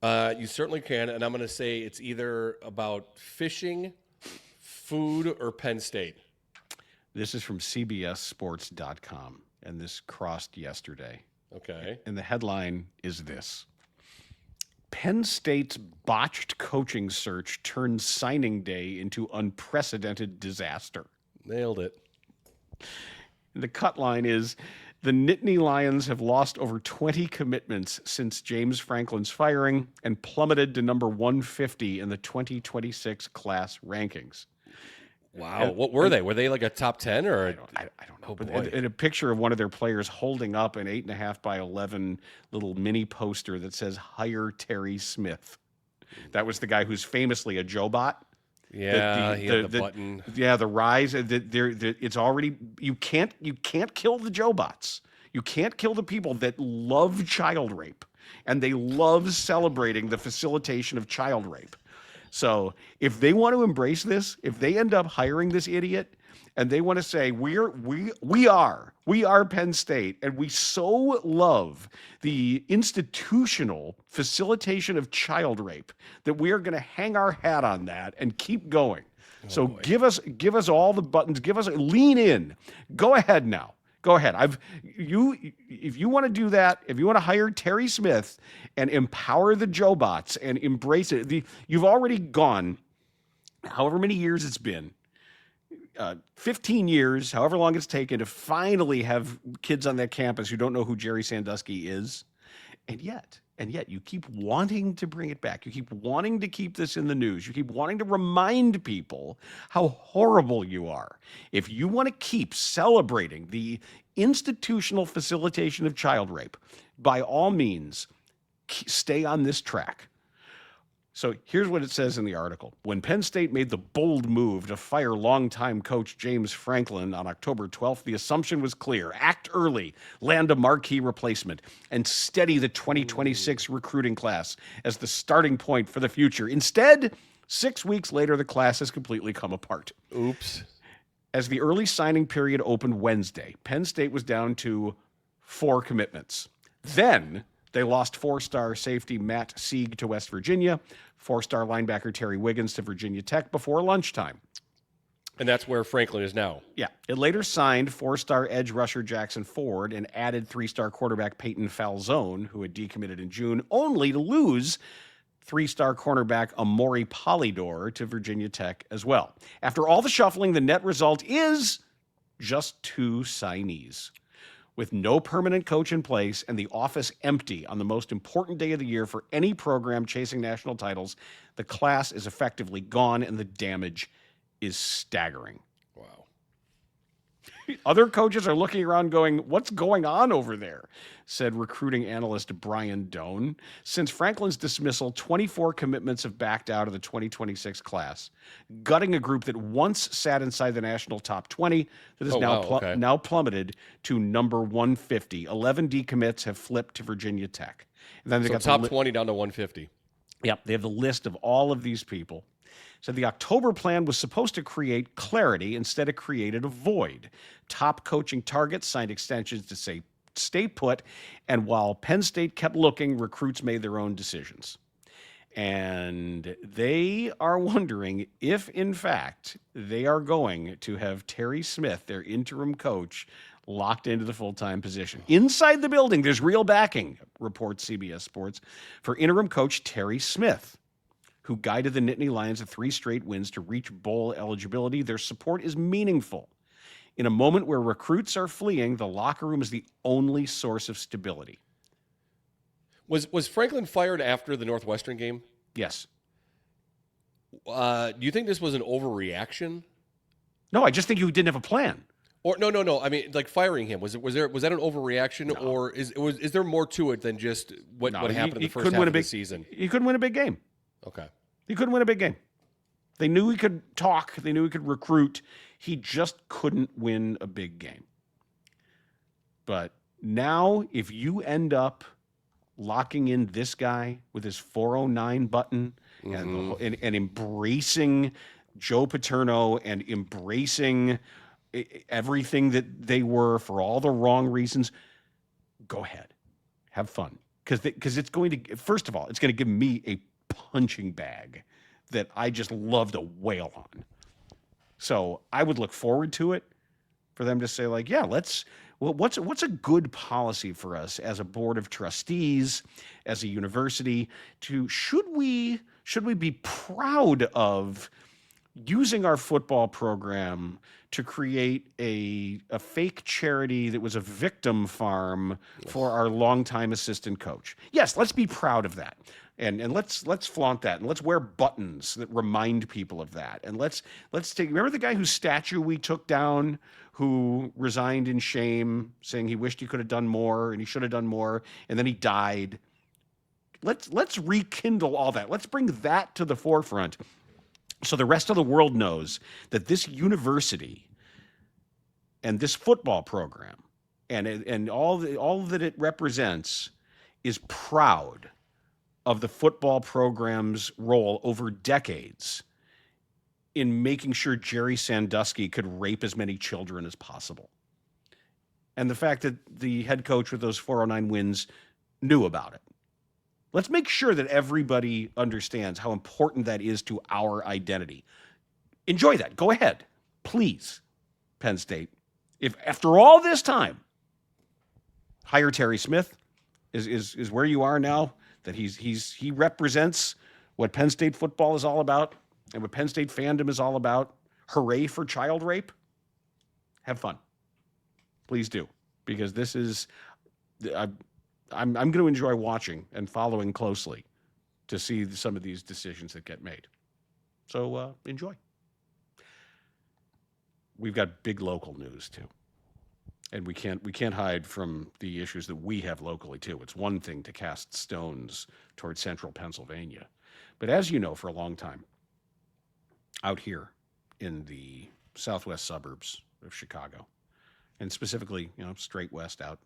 You certainly can, and I'm going to say it's either about fishing, food, or Penn State. This is from CBSSports.com, and this crossed yesterday. Okay. And the headline is this. Penn State's botched coaching search turns signing day into unprecedented disaster. Nailed it. The cut line is, the Nittany Lions have lost over 20 commitments since James Franklin's firing and plummeted to number 150 in the 2026 class rankings. Wow. What were they? Were they like a top 10 or? I don't know. Oh, but boy. in a picture of one of their players holding up an 8.5 by 11 little mini poster that says "Hire Terry Smith." That was the guy who's famously a Joe bot. Yeah, he had the button. Yeah, the rise. It's already you can't kill the Joe bots. You can't kill the people that love child rape, and they love celebrating the facilitation of child rape. So if they want to embrace this, if they end up hiring this idiot and they want to say, we are Penn State, and we so love the institutional facilitation of child rape that we are going to hang our hat on that and keep going. Give us all the buttons, lean in. Go ahead now. Go ahead. If you want to do that, if you want to hire Terry Smith and empower the Joe bots and embrace it, you've already gone, however many years it's been, 15 years, however long it's taken to finally have kids on that campus who don't know who Jerry Sandusky is, and yet you keep wanting to bring it back. You keep wanting to keep this in the news. You keep wanting to remind people how horrible you are. If you want to keep celebrating the institutional facilitation of child rape, by all means, stay on this track. So here's what it says in the article. When Penn State made the bold move to fire longtime coach James Franklin on October 12th, the assumption was clear. Act early, land a marquee replacement, and steady the 2026 recruiting class as the starting point for the future. Instead, 6 weeks later, the class has completely come apart. Oops. As the early signing period opened Wednesday, Penn State was down to 4 commitments. Then they lost 4-star safety Matt Sieg to West Virginia, 4-star linebacker Terry Wiggins to Virginia Tech before lunchtime. And that's where Franklin is now. Yeah. It later signed 4-star edge rusher Jackson Ford and added 3-star quarterback Peyton Falzone, who had decommitted in June, only to lose 3-star cornerback Amori Polydor to Virginia Tech as well. After all the shuffling, the net result is just 2 signees. With no permanent coach in place and the office empty on the most important day of the year for any program chasing national titles, the class is effectively gone and the damage is staggering. Wow. Other coaches are looking around going, what's going on over there? Said recruiting analyst Brian Doan. Since Franklin's dismissal, 24 commitments have backed out of the 2026 class, gutting a group that once sat inside the national top 20 that is now plummeted to number 150. 11 decommits have flipped to Virginia Tech. And then they got top 20 down to 150. Yep, they have the list of all of these people. So the October plan was supposed to create clarity. Instead, it created a void. Top coaching targets signed extensions to say stay put, and while Penn State kept looking, recruits made their own decisions. And they are wondering if, in fact, they are going to have Terry Smith, their interim coach, locked into the full-time position. Inside the building, there's real backing, reports CBS Sports, for interim coach Terry Smith, who guided the Nittany Lions to 3 straight wins to reach bowl eligibility. Their support is meaningful. In a moment where recruits are fleeing, the locker room is the only source of stability. Was Franklin fired after the Northwestern game? Yes. Do you think this was an overreaction? No, I just think you didn't have a plan. Or no. I mean, like firing him was that an overreaction, No. or is there more to it than just what happened in the first half of the season? He couldn't win a big game. Okay. He couldn't win a big game. They knew he could talk. They knew he could recruit. He just couldn't win a big game. But now, if you end up locking in this guy with his 409 button and embracing Joe Paterno and embracing everything that they were for all the wrong reasons, go ahead. Have fun. Because it's going to, first of all, it's going to give me a punching bag that I just love to wail on. So I would look forward to it for them to say, like, yeah, what's a good policy for us as a board of trustees, as a university, should we be proud of using our football program to create a fake charity that was a victim farm for our longtime assistant coach? Yes, let's be proud of that. And let's flaunt that, and let's wear buttons that remind people of that. And let's take, remember the guy whose statue we took down, who resigned in shame, saying he wished he could have done more and he should have done more, and then he died. Let's rekindle all that. Let's bring that to the forefront, so the rest of the world knows that this university and this football program and all that it represents is proud of the football program's role over decades in making sure Jerry Sandusky could rape as many children as possible. And the fact that the head coach with those 409 wins knew about it. Let's make sure that everybody understands how important that is to our identity. Enjoy that. Go ahead. Please, Penn State. If after all this time, hire Terry Smith is where you are now, that he represents what Penn State football is all about and what Penn State fandom is all about. Hooray for child rape. Have fun. Please do. Because this is, I'm going to enjoy watching and following closely to see some of these decisions that get made. So enjoy. We've got big local news too. And we can't hide from the issues that we have locally too. It's one thing to cast stones towards central Pennsylvania. But as you know, for a long time, out here in the southwest suburbs of Chicago, and specifically, straight west out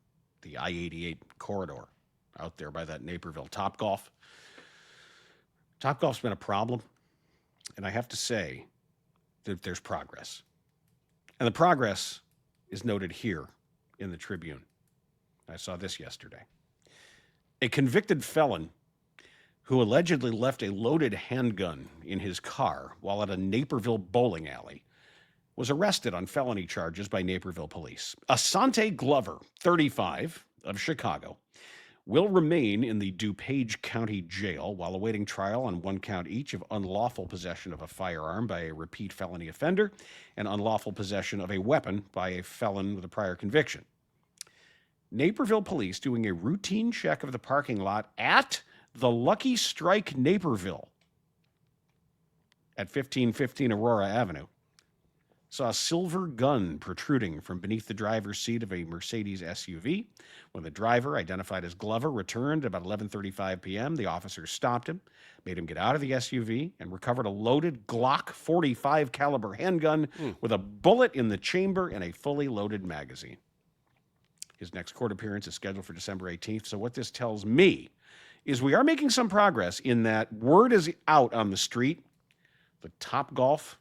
the I-88 corridor out there by that Naperville Topgolf. Topgolf's been a problem, and I have to say that there's progress. And the progress is noted here in the Tribune. I saw this yesterday. A convicted felon who allegedly left a loaded handgun in his car while at a Naperville bowling alley was arrested on felony charges by Naperville police. Asante Glover, 35, of Chicago, will remain in the DuPage County Jail while awaiting trial on 1 count each of unlawful possession of a firearm by a repeat felony offender and unlawful possession of a weapon by a felon with a prior conviction. Naperville police doing a routine check of the parking lot at the Lucky Strike Naperville at 1515 Aurora Avenue saw a silver gun protruding from beneath the driver's seat of a Mercedes SUV. When the driver, identified as Glover, returned at about 11:35 p.m., the officers stopped him, made him get out of the SUV, and recovered a loaded Glock 45 caliber handgun with a bullet in the chamber and a fully loaded magazine. His next court appearance is scheduled for December 18th. So what this tells me is we are making some progress in that word is out on the street. The Topgolf,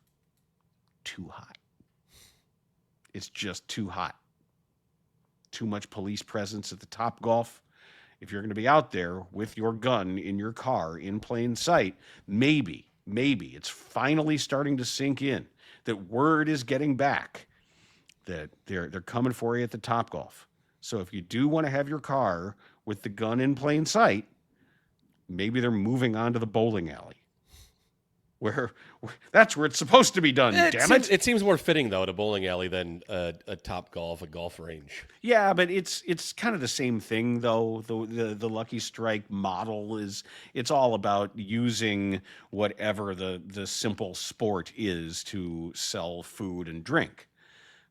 too hot. It's just too hot. Too much police presence at the Topgolf. If you're going to be out there with your gun in your car in plain sight, maybe it's finally starting to sink in that word is getting back that they're coming for you at the Topgolf. So if you do want to have your car with the gun in plain sight, maybe they're moving on to the bowling alley. where that's where it's supposed to be done. Damn it! It seems more fitting though at a bowling alley than a golf range. Yeah, but it's kind of the same thing though. The Lucky Strike model it's all about using whatever the simple sport is to sell food and drink.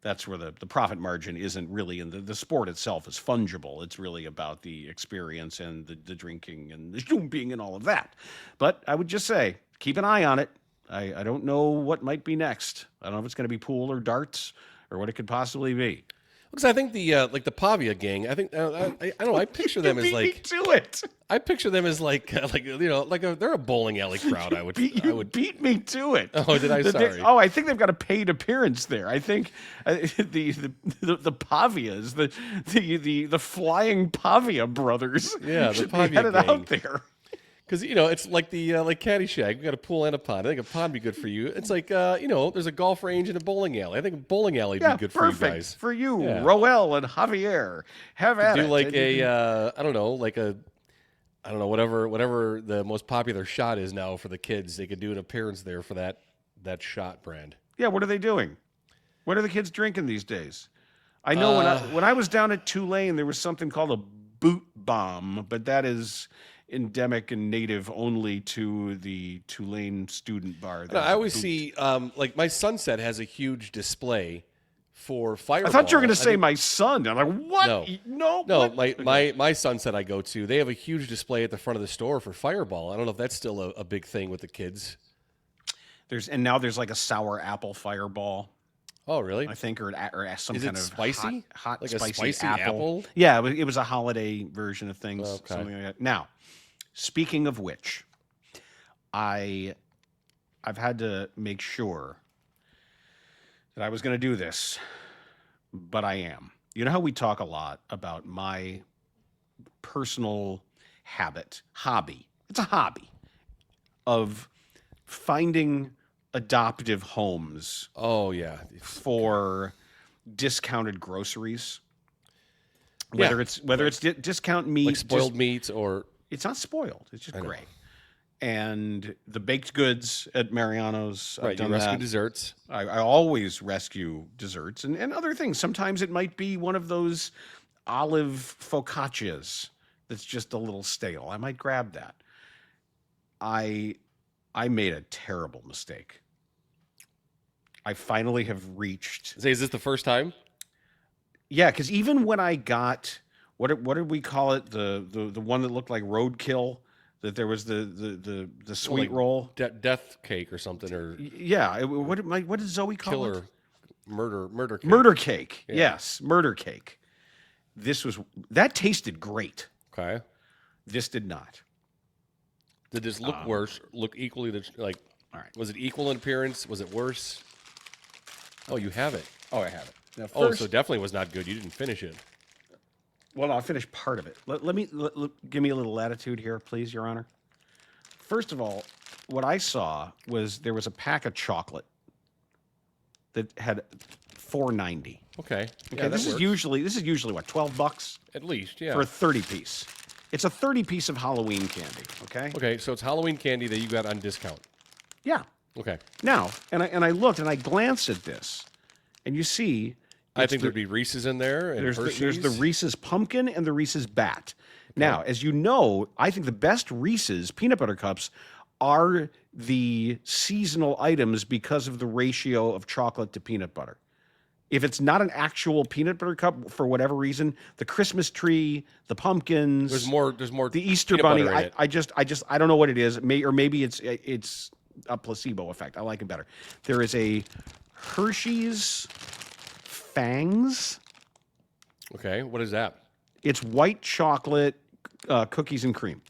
That's where the profit margin isn't really in the sport itself is fungible. It's really about the experience and the drinking and the jumping and all of that. But I would just say, keep an eye on it. I don't know what might be next. I don't know if it's going to be pool or darts or what it could possibly be. Because I think the Pavia gang, I think I don't know. I picture them as like to it. I picture them as like they're a bowling alley crowd. I would beat me to it. Oh, did I? Sorry. I think they've got a paid appearance there. I think the Pavias, the flying Pavia brothers, yeah, the should Pavia be headed gang. out there. Because it's like the like Caddyshack. We got a pool and a pond. I think a pond would be good for you. It's like there's a golf range and a bowling alley. I think a bowling alley would be good for you guys. For you, Yeah. Roel and Javier. Have at it. Do like I don't know, whatever the most popular shot is now for the kids. They could do an appearance there for that shot brand. Yeah, what are they doing? What are the kids drinking these days? I know when I was down at Tulane, there was something called a boot bomb, but that is endemic and native only to the Tulane student bar. I always see, like my Sunset has a huge display for Fireball. I thought you were going to say my son. I'm like, what? No, what? my Sunset I go to, they have a huge display at the front of the store for Fireball. I don't know if that's still a big thing with the kids. Now there's like a sour apple Fireball. Oh, really? I think, or some Is kind it of spicy? hot Like spicy a spicy apple. Yeah, it was a holiday version of things. Okay. Something like that. Now, speaking of which, I've had to make sure that I was going to do this, but I am. You know how we talk a lot about my personal hobby. It's a hobby of finding adoptive homes. Oh, yeah. For discounted groceries. Whether it's discount meat, like spoiled meats, or it's not spoiled. It's just great. And the baked goods at Mariano's. Right, you rescue desserts. I always rescue desserts and other things. Sometimes it might be one of those olive focaccias that's just a little stale. I might grab that. I made a terrible mistake. I finally have reached. Is this the first time? Yeah, because even when I got what did we call it, the one that looked like roadkill, that there was the sweet roll, death cake or something, or what did Zoe call it? Murder cake. Murder cake. Yeah. Yes, murder cake. That tasted great. Okay. This did not. Did this look worse? Look equally like? All right. Was it equal in appearance? Was it worse? Oh, you have it. Oh, I have it. Now, so it definitely was not good. You didn't finish it. Well, no, I finished part of it. Give me a little latitude here, please, Your Honor. First of all, what I saw was there was a pack of chocolate that had $4.90. Okay. Okay. This is usually what, $12 at least, yeah, for a 30-piece. It's a 30-piece of Halloween candy. Okay. Okay, so it's Halloween candy that you got on discount. Yeah. Okay. Now, and I looked and I glanced at this, and you see. I think there'd be Reese's in there, and there's the Reese's Pumpkin and the Reese's Bat. Okay. Now, as you know, I think the best Reese's peanut butter cups are the seasonal items because of the ratio of chocolate to peanut butter. If it's not an actual peanut butter cup for whatever reason, the Christmas tree, the pumpkins, there's more. The Easter bunny. I don't know what it is. Maybe it's a placebo effect. I like it better. There is a Hershey's Fangs. Okay, what is that? It's white chocolate cookies and cream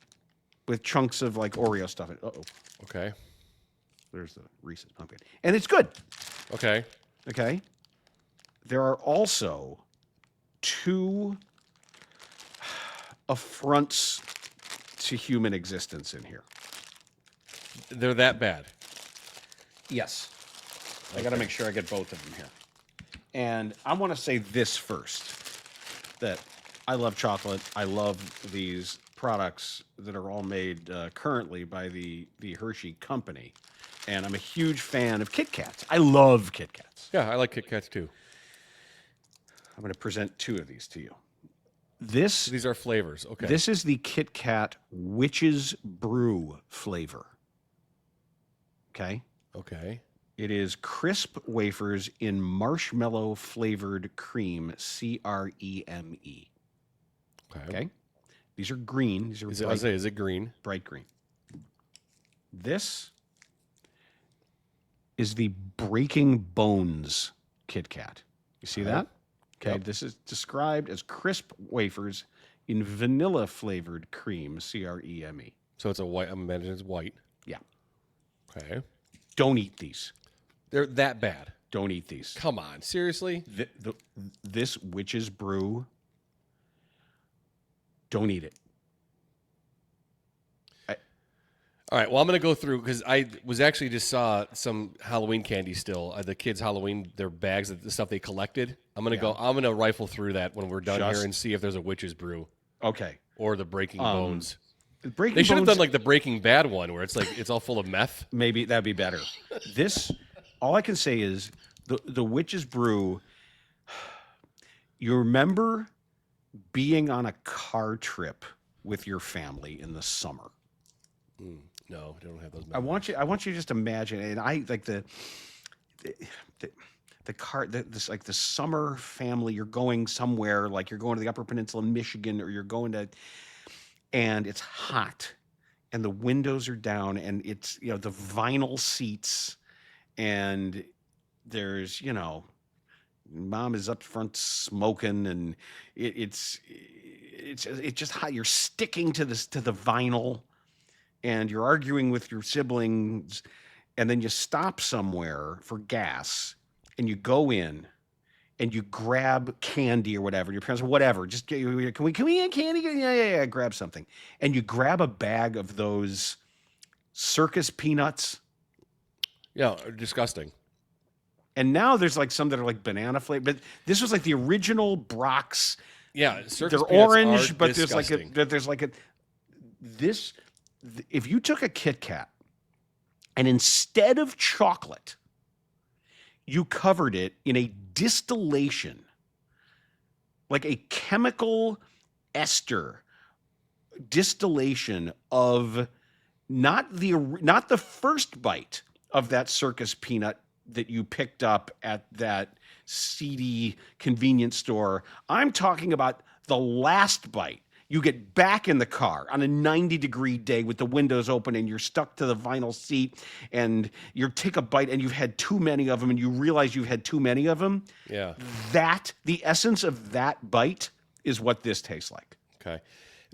with chunks of like Oreo stuff in it. Uh-oh. Okay. There's the Reese's Pumpkin. And it's good. Okay. Okay. There are also 2 affronts to human existence in here. They're that bad? Yes. I got to make sure I get both of them here. And I want to say this first, that I love chocolate. I love these products that are all made currently by the Hershey Company. and I'm a huge fan of Kit Kats. I love Kit Kats. Yeah, I like Kit Kats too. I'm going to present 2 of these to you. These are flavors. Okay. This is the Kit Kat Witch's Brew flavor. Okay. Okay. It is crisp wafers in marshmallow flavored cream, CREME. Okay. These are green. These are is it green? Bright green. This is the Breaking Bones Kit Kat. You see that? Okay. Yep. This is described as crisp wafers in vanilla flavored cream, CREME. So it's a white. I'm imagining it's white. Yeah. Okay. Don't eat these. They're that bad. Don't eat these. Come on, seriously? This Witch's Brew, don't eat it. All right, well, I'm going to go through because I was actually just saw some Halloween candy still. The kids' Halloween, their bags, the stuff they collected. I'm going to rifle through that when we're done here and see if there's a Witch's Brew. Okay. Or the Breaking Bones. Breaking they should have Bones, done like the Breaking Bad one where it's like it's all full of meth. Maybe that'd be better. All I can say is the Witch's Brew. You remember being on a car trip with your family in the summer? No, I don't have those. I want you to just imagine, and I like the car. This like the summer family. You're going somewhere, like you're going to the Upper Peninsula in Michigan, or you're going to, and it's hot, and the windows are down, and it's the vinyl seats, and there's mom is up front smoking, and it's just hot. You're sticking to the vinyl. And you're arguing with your siblings, and then you stop somewhere for gas, and you go in, and you grab candy or whatever. Your parents, whatever, just can we get candy? Yeah, grab something, and you grab a bag of those circus peanuts. Yeah, disgusting. And now there's like some that are like banana flavored, but this was like the original Brock's. Yeah, circus they're peanuts orange, are but disgusting. there's like a this. If you took a Kit Kat and instead of chocolate, you covered it in a distillation, like a chemical ester distillation of not the first bite of that circus peanut that you picked up at that seedy convenience store. I'm talking about the last bite. You get back in the car on a 90-degree day with the windows open and you're stuck to the vinyl seat and you take a bite and you've had too many of them and you realize you've had too many of them. Yeah. The essence of that bite is what this tastes like. Okay.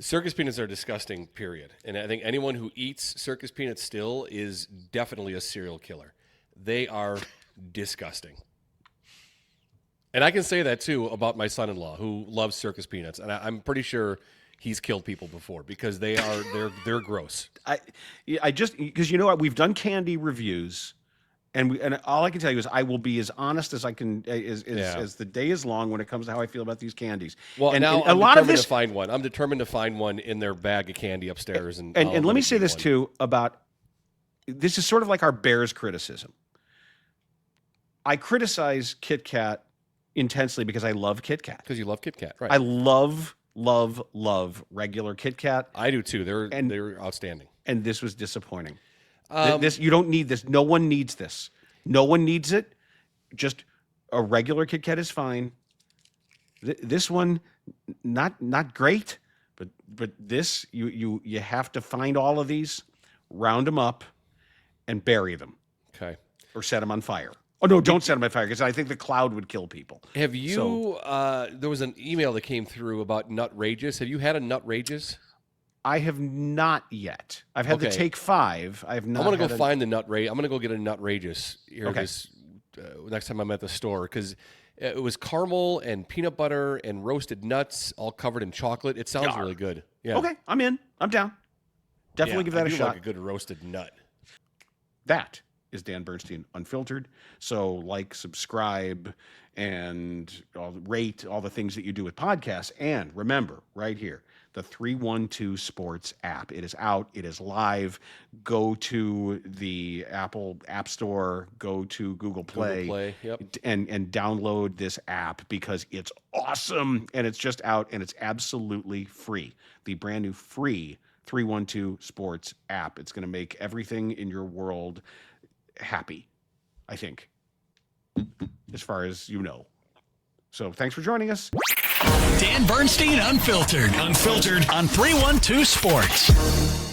Circus peanuts are disgusting, period. And I think anyone who eats circus peanuts still is definitely a serial killer. They are disgusting. And I can say that, too, about my son-in-law who loves circus peanuts. And I'm pretty sure he's killed people before because they're gross. I just because you know what, we've done candy reviews, and all I can tell you is I will be as honest as I can as the day is long when it comes to how I feel about these candies. Well, and now a lot of this, to find one. I'm determined to find one in their bag of candy upstairs. And let me say this too about this is sort of like our Bears criticism. I criticize Kit Kat intensely because I love Kit Kat. Because you love Kit Kat, right? I love regular Kit Kat. I do too. They're outstanding. And this was disappointing. You don't need this. No one needs this. No one needs it. Just a regular Kit Kat is fine. This one, not great, but this you have to find all of these, round them up, and bury them. Okay. Or set them on fire. Oh, no, don't set them on fire because I think the cloud would kill people. Have you, there was an email that came through about Nutrageous. Have you had a Nutrageous? I have not yet. I've had the Take 5. I have not. I'm going to go find the Nutrageous. I'm going to go get a Nutrageous here this next time I'm at the store because it was caramel and peanut butter and roasted nuts all covered in chocolate. It sounds really good. Yeah. Okay, I'm in. I'm down. Definitely give that a shot. Like a good roasted nut. That is Dan Bernstein Unfiltered. So like, subscribe, and rate all the things that you do with podcasts. And remember, right here, the 312 Sports app. It is out. It is live. Go to the Apple App Store. Go to Google Play. Yep. And download this app because it's awesome. And it's just out and it's absolutely free. The brand new free 312 Sports app. It's going to make everything in your world happy, I think, as far as you know. So thanks for joining us. Dan Bernstein Unfiltered on 312 Sports.